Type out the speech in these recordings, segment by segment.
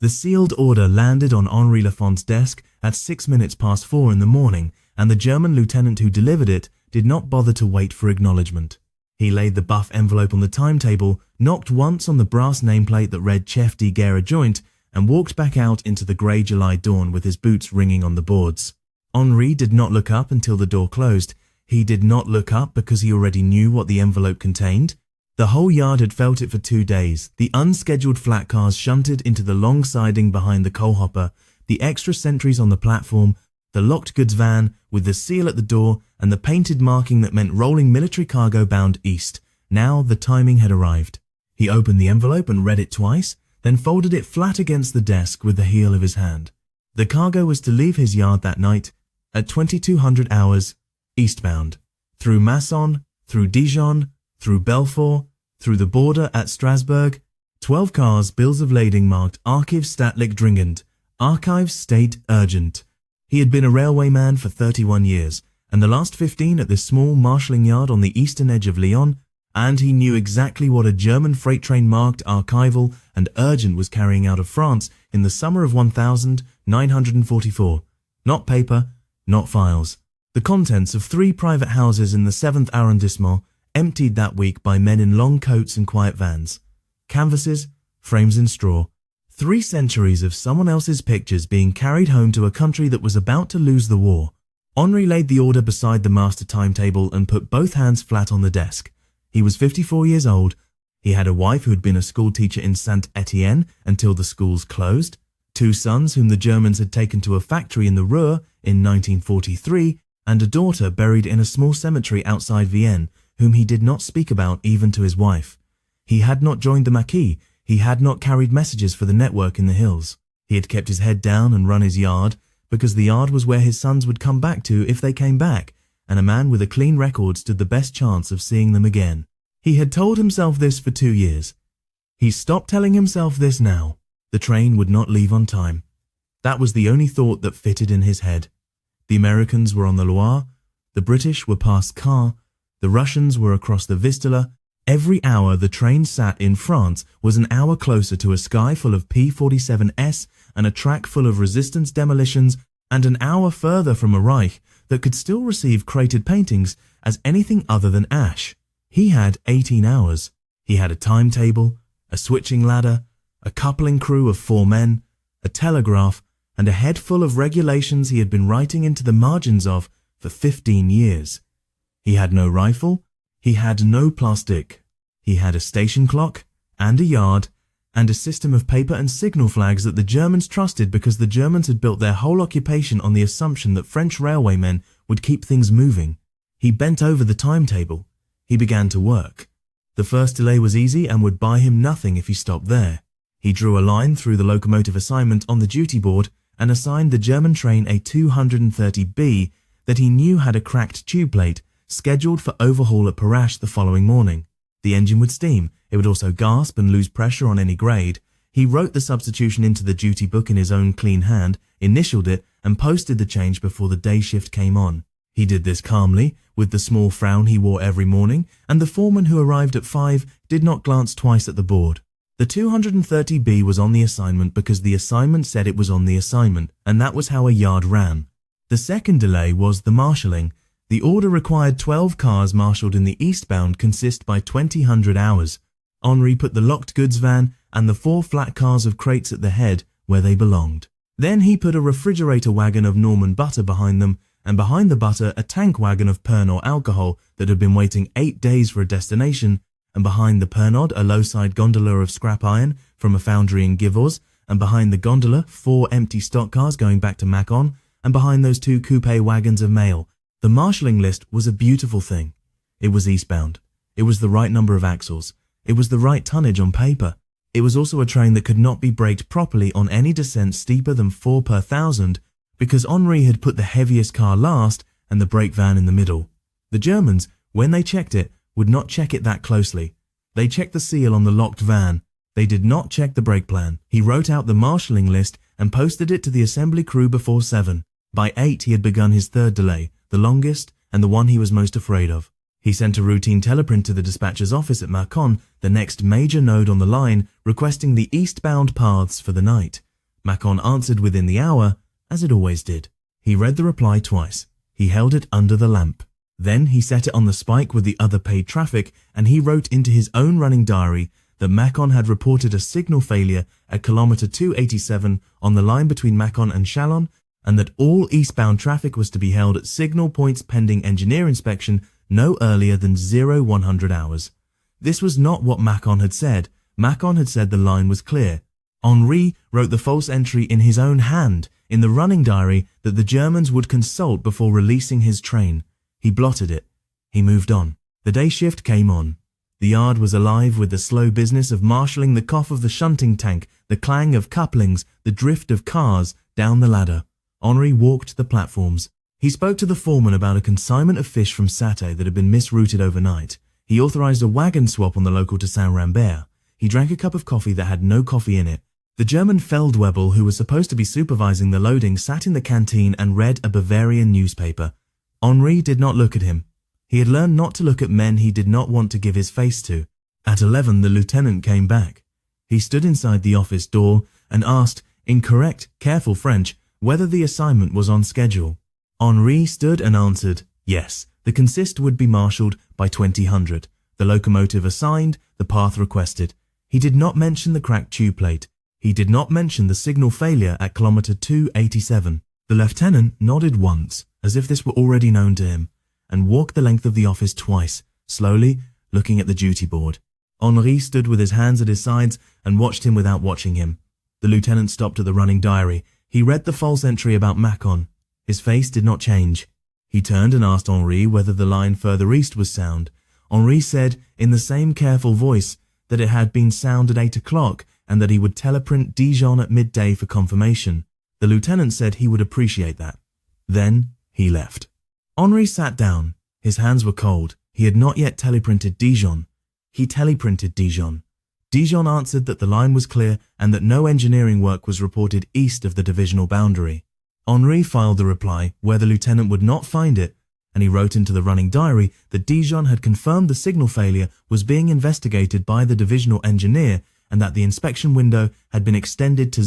The sealed order landed on Henri Lafont's desk at 4 in the morning, and the German lieutenant who delivered it did not bother to wait for acknowledgement. He laid the buff envelope on the timetable, knocked once on the brass nameplate that read Chef de Gare Adjoint, and walked back out into the grey July dawn with his boots ringing on the boards. Henri did not look up until the door closed. He did not look up because he already knew what the envelope contained. The whole yard had felt it for 2 days. The unscheduled flat cars shunted into the long siding behind the coal hopper, the extra sentries on the platform, the locked goods van with the seal at the door and the painted marking that meant rolling military cargo bound east. Now the timing had arrived. He opened the envelope and read it twice, then folded it flat against the desk with the heel of his hand. The cargo was to leave his yard that night at 2200 hours eastbound, through Masson, through Dijon, through Belfort, through the border at Strasbourg. 12 cars, bills of lading marked Archiv Staatlich Dringend, Archives State Urgent. He had been a railwayman for 31 years, and the last 15 at this small marshalling yard on the eastern edge of Lyon, and he knew exactly what a German freight train marked Archival and Urgent was carrying out of France in the summer of 1944. Not paper, not files. The contents of 3 private houses in the 7th arrondissement, emptied that week by men in long coats and quiet vans. Canvases, frames in straw. 3 centuries of someone else's pictures being carried home to a country that was about to lose the war. Henri laid the order beside the master timetable and put both hands flat on the desk. He was 54 years old. He had a wife who had been a schoolteacher in Saint-Étienne until the schools closed, 2 sons whom the Germans had taken to a factory in the Ruhr in 1943, and a daughter buried in a small cemetery outside Vienne, whom he did not speak about even to his wife. He had not joined the Maquis. He had not carried messages for the network in the hills. He had kept his head down and run his yard, because the yard was where his sons would come back to if they came back, and a man with a clean record stood the best chance of seeing them again. He had told himself this for 2 years. He stopped telling himself this now. The train would not leave on time. That was the only thought that fitted in his head. The Americans were on the Loire, the British were past Caen, the Russians were across the Vistula. Every hour the train sat in France was an hour closer to a sky full of P-47S and a track full of resistance demolitions, and an hour further from a Reich that could still receive crated paintings as anything other than ash. He had 18 hours. He had a timetable, a switching ladder, a coupling crew of 4 men, a telegraph, and a head full of regulations he had been writing into the margins of for 15 years. He had no rifle. He had no plastic. He had a station clock and a yard and a system of paper and signal flags that the Germans trusted because the Germans had built their whole occupation on the assumption that French railwaymen would keep things moving. He bent over the timetable. He began to work. The first delay was easy and would buy him nothing if he stopped there. He drew a line through the locomotive assignment on the duty board and assigned the German train a 230B that he knew had a cracked tube plate, scheduled for overhaul at Parache the following morning. The engine would steam. It would also gasp and lose pressure on any grade. He wrote the substitution into the duty book in his own clean hand, initialed it, and posted the change before the day shift came on. He did this calmly, with the small frown he wore every morning, and the foreman who arrived at 5 did not glance twice at the board. The 230B was on the assignment because the assignment said it was on the assignment, and that was how a yard ran. The second delay was the marshalling. The order required 12 cars marshalled in the eastbound consist by 2000 hours. Henri put the locked goods van and the 4 flat cars of crates at the head where they belonged. Then he put a refrigerator wagon of Norman butter behind them, and behind the butter a tank wagon of Pernod alcohol that had been waiting 8 days for a destination, and behind the Pernod a low-side gondola of scrap iron from a foundry in Givors, and behind the gondola 4 empty stock cars going back to Macon, and behind those 2 coupe wagons of mail. The marshalling list was a beautiful thing. It was eastbound. It was the right number of axles. It was the right tonnage on paper. It was also a train that could not be braked properly on any descent steeper than 4 per 1,000, because Henri had put the heaviest car last and the brake van in the middle. The Germans, when they checked it, would not check it that closely. They checked the seal on the locked van. They did not check the brake plan. He wrote out the marshalling list and posted it to the assembly crew before 7. By 8 he had begun his third delay, the longest and the one he was most afraid of. He sent a routine teleprint to the dispatcher's office at Macon, the next major node on the line, requesting the eastbound paths for the night. Macon answered within the hour, as it always did. He read the reply twice. He held it under the lamp. Then he set it on the spike with the other paid traffic, and he wrote into his own running diary that Macon had reported a signal failure at kilometer 287 on the line between Macon and Chalon, and that all eastbound traffic was to be held at signal points pending engineer inspection no earlier than 0100 hours. This was not what Macon had said. Macon had said the line was clear. Henri wrote the false entry in his own hand in the running diary that the Germans would consult before releasing his train. He blotted it. He moved on. The day shift came on. The yard was alive with the slow business of marshalling the cough of the shunting tank, the clang of couplings, the drift of cars down the ladder. Henri walked the platforms. He spoke to the foreman about a consignment of fish from Satay that had been misrouted overnight. He authorized a wagon swap on the local to Saint-Rambert. He drank a cup of coffee that had no coffee in it. The German Feldwebel, who was supposed to be supervising the loading, sat in the canteen and read a Bavarian newspaper. Henri did not look at him. He had learned not to look at men he did not want to give his face to. At 11, the lieutenant came back. He stood inside the office door and asked, in correct, careful French, whether the assignment was on schedule. Henri stood and answered, yes, the consist would be marshalled by 2000. The locomotive assigned, the path requested. He did not mention the cracked tube plate. He did not mention the signal failure at kilometer 287. The lieutenant nodded once, as if this were already known to him, and walked the length of the office twice, slowly, looking at the duty board. Henri stood with his hands at his sides and watched him without watching him. The lieutenant stopped at the running diary. He read the false entry about Macon. His face did not change. He turned and asked Henri whether the line further east was sound. Henri said, in the same careful voice, that it had been sound at 8 o'clock and that he would teleprint Dijon at midday for confirmation. The lieutenant said he would appreciate that. Then he left. Henri sat down. His hands were cold. He had not yet teleprinted Dijon. He teleprinted Dijon. Dijon answered that the line was clear and that no engineering work was reported east of the divisional boundary. Henri filed the reply where the lieutenant would not find it, and he wrote into the running diary that Dijon had confirmed the signal failure was being investigated by the divisional engineer and that the inspection window had been extended to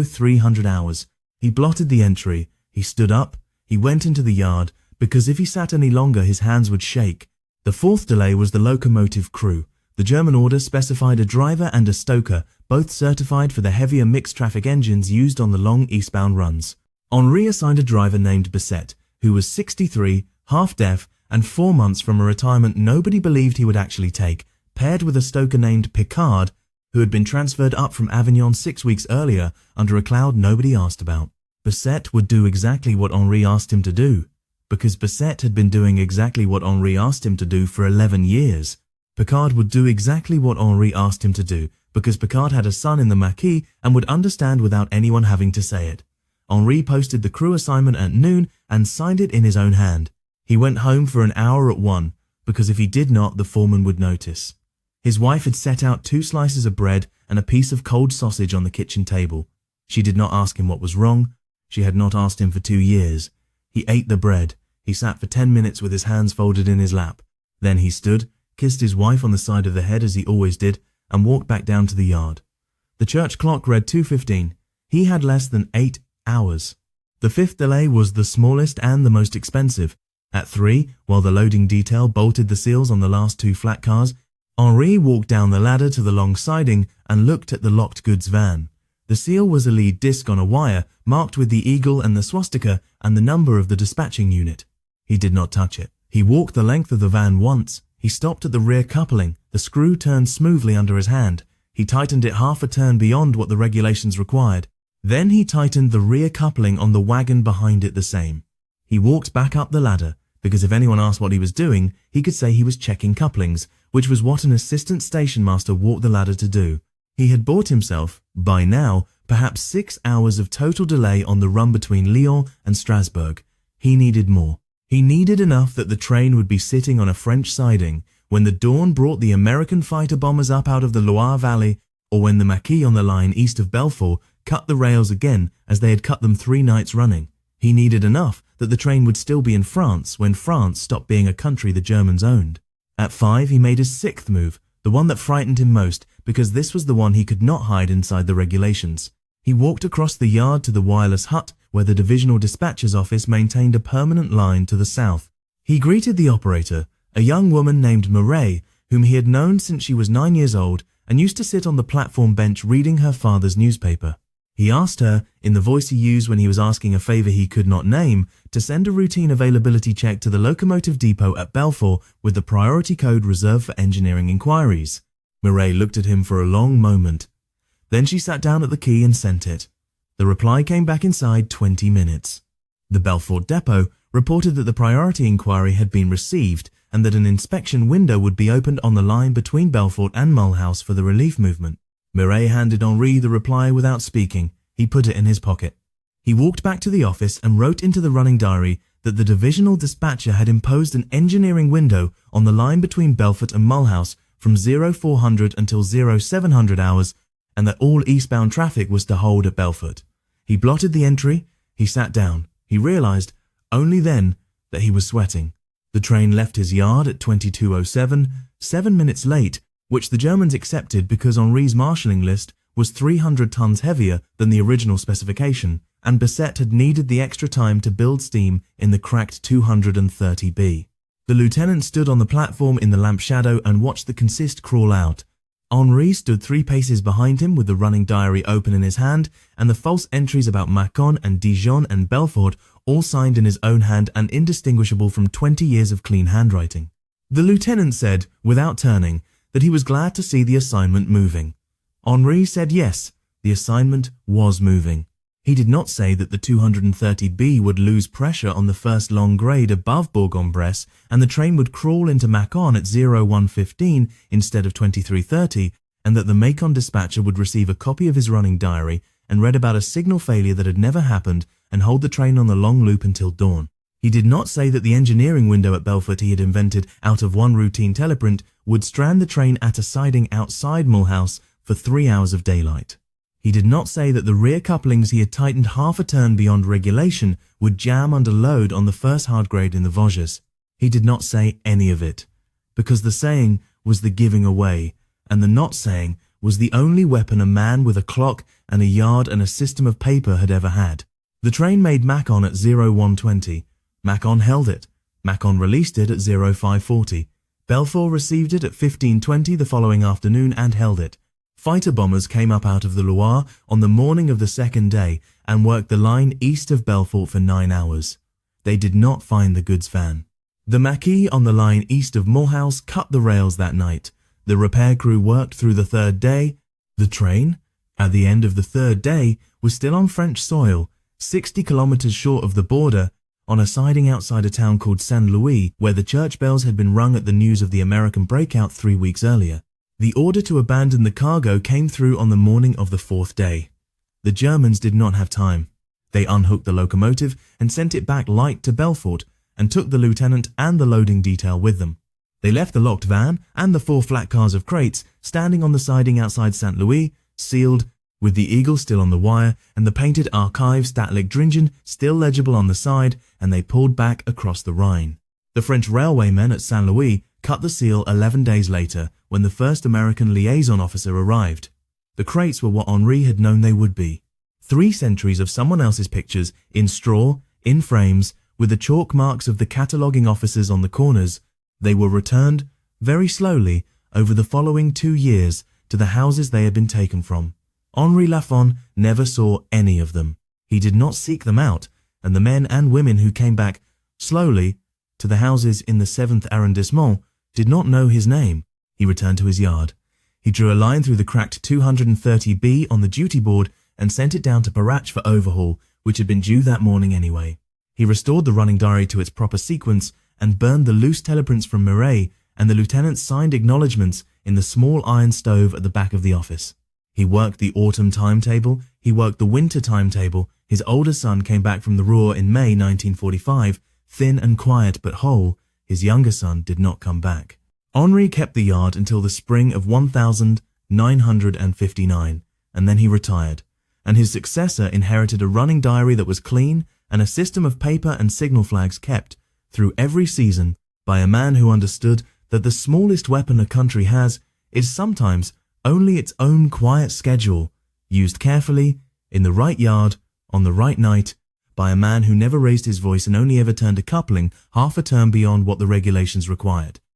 0300 hours. He blotted the entry. He stood up. He went into the yard, because if he sat any longer his hands would shake. The fourth delay was the locomotive crew. The German order specified a driver and a stoker, both certified for the heavier mixed traffic engines used on the long eastbound runs. Henri assigned a driver named Bisset, who was 63, half-deaf, and 4 months from a retirement nobody believed he would actually take, paired with a stoker named Picard, who had been transferred up from Avignon 6 weeks earlier under a cloud nobody asked about. Bisset would do exactly what Henri asked him to do, because Bisset had been doing exactly what Henri asked him to do for 11 years. Picard would do exactly what Henri asked him to do, because Picard had a son in the Maquis and would understand without anyone having to say it. Henri posted the crew assignment at noon and signed it in his own hand. He went home for an hour at 1, because if he did not, the foreman would notice. His wife had set out 2 slices of bread and a piece of cold sausage on the kitchen table. She did not ask him what was wrong. She had not asked him for 2 years. He ate the bread. He sat for 10 minutes with his hands folded in his lap. Then he stood, kissed his wife on the side of the head as he always did, and walked back down to the yard. The church clock read 2:15. He had less than 8 hours. The 5th delay was the smallest and the most expensive. At 3, while the loading detail bolted the seals on the last 2 flat cars, Henri walked down the ladder to the long siding and looked at the locked goods van. The seal was a lead disc on a wire marked with the eagle and the swastika and the number of the dispatching unit. He did not touch it. He walked the length of the van once. He stopped at the rear coupling. The screw turned smoothly under his hand. He tightened it half a turn beyond what the regulations required. Then he tightened the rear coupling on the wagon behind it the same. He walked back up the ladder, because if anyone asked what he was doing, he could say he was checking couplings, which was what an assistant station master walked the ladder to do. He had bought himself, by now, perhaps 6 hours of total delay on the run between Lyon and Strasbourg. He needed more. He needed enough that the train would be sitting on a French siding when the dawn brought the American fighter bombers up out of the Loire Valley, or when the Maquis on the line east of Belfort cut the rails again as they had cut them 3 nights running. He needed enough that the train would still be in France when France stopped being a country the Germans owned. At 5, he made his 6th move, the one that frightened him most, because this was the one he could not hide inside the regulations. He walked across the yard to the wireless hut where the divisional dispatcher's office maintained a permanent line to the south. He greeted the operator, a young woman named Mireille, whom he had known since she was 9 years old and used to sit on the platform bench reading her father's newspaper. He asked her, in the voice he used when he was asking a favor he could not name, to send a routine availability check to the locomotive depot at Belfort with the priority code reserved for engineering inquiries. Mireille looked at him for a long moment. Then she sat down at the key and sent it. The reply came back inside 20 minutes. The Belfort depot reported that the priority inquiry had been received and that an inspection window would be opened on the line between Belfort and Mulhouse for the relief movement. Mireille handed Henri the reply without speaking. He put it in his pocket. He walked back to the office and wrote into the running diary that the divisional dispatcher had imposed an engineering window on the line between Belfort and Mulhouse from 0400 until 0700 hours, and that all eastbound traffic was to hold at Belfort. He blotted the entry. He sat down. He realized, only then, that he was sweating. The train left his yard at 22:07, 7 minutes late, which the Germans accepted because Henri's marshalling list was 300 tons heavier than the original specification, and Bessette had needed the extra time to build steam in the cracked 230B. The lieutenant stood on the platform in the lamp shadow and watched the consist crawl out. Henri stood 3 paces behind him with the running diary open in his hand and the false entries about Mâcon and Dijon and Belfort all signed in his own hand and indistinguishable from 20 years of clean handwriting. The lieutenant said, without turning, that he was glad to see the assignment moving. Henri said yes, the assignment was moving. He did not say that the 230B would lose pressure on the first long grade above Bourg-en-Bresse and the train would crawl into Mâcon at 01:15 instead of 23:30, and that the Mâcon dispatcher would receive a copy of his running diary and read about a signal failure that had never happened and hold the train on the long loop until dawn. He did not say that the engineering window at Belfort he had invented out of one routine teleprint would strand the train at a siding outside Mulhouse for 3 hours of daylight. He did not say that the rear couplings he had tightened half a turn beyond regulation would jam under load on the first hard grade in the Vosges. He did not say any of it, because the saying was the giving away, and the not saying was the only weapon a man with a clock and a yard and a system of paper had ever had. The train made Mâcon at 01:20. Mâcon held it. Mâcon released it at 05:40. Belfort received it at 15:20 the following afternoon and held it. Fighter bombers came up out of the Loire on the morning of the second day and worked the line east of Belfort for 9 hours. They did not find the goods van. The Maquis on the line east of Mulhouse cut the rails that night. The repair crew worked through the third day. The train, at the end of the third day, was still on French soil, 60 kilometers short of the border, on a siding outside a town called Saint-Louis, where the church bells had been rung at the news of the American breakout 3 weeks earlier. The order to abandon the cargo came through on the morning of the fourth day. The Germans did not have time. They unhooked the locomotive and sent it back light to Belfort and took the lieutenant and the loading detail with them. They left the locked van and the 4 flat cars of crates standing on the siding outside Saint-Louis, sealed, with the eagle still on the wire and the painted Archive Statlich Dringen still legible on the side, and they pulled back across the Rhine. The French railwaymen at Saint-Louis cut the seal 11 days later when the first American liaison officer arrived. The crates were what Henri had known they would be. 3 centuries of someone else's pictures, in straw, in frames, with the chalk marks of the cataloguing officers on the corners. They were returned, very slowly, over the following 2 years to the houses they had been taken from. Henri Lafon never saw any of them. He did not seek them out, and the men and women who came back, slowly, to the houses in the 7th arrondissement did not know his name. He returned to his yard. He drew a line through the cracked 230B on the duty board and sent it down to Perrache for overhaul, which had been due that morning anyway. He restored the running diary to its proper sequence and burned the loose teleprints from Mireille and the lieutenant's signed acknowledgements in the small iron stove at the back of the office. He worked the autumn timetable, he worked the winter timetable. His older son came back from the Ruhr in May 1945, thin and quiet but whole. His younger son did not come back. Henri kept the yard until the spring of 1959, and then he retired, and his successor inherited a running diary that was clean and a system of paper and signal flags kept through every season by a man who understood that the smallest weapon a country has is sometimes only its own quiet schedule, used carefully in the right yard, on the right night, by a man who never raised his voice and only ever turned a coupling half a turn beyond what the regulations required.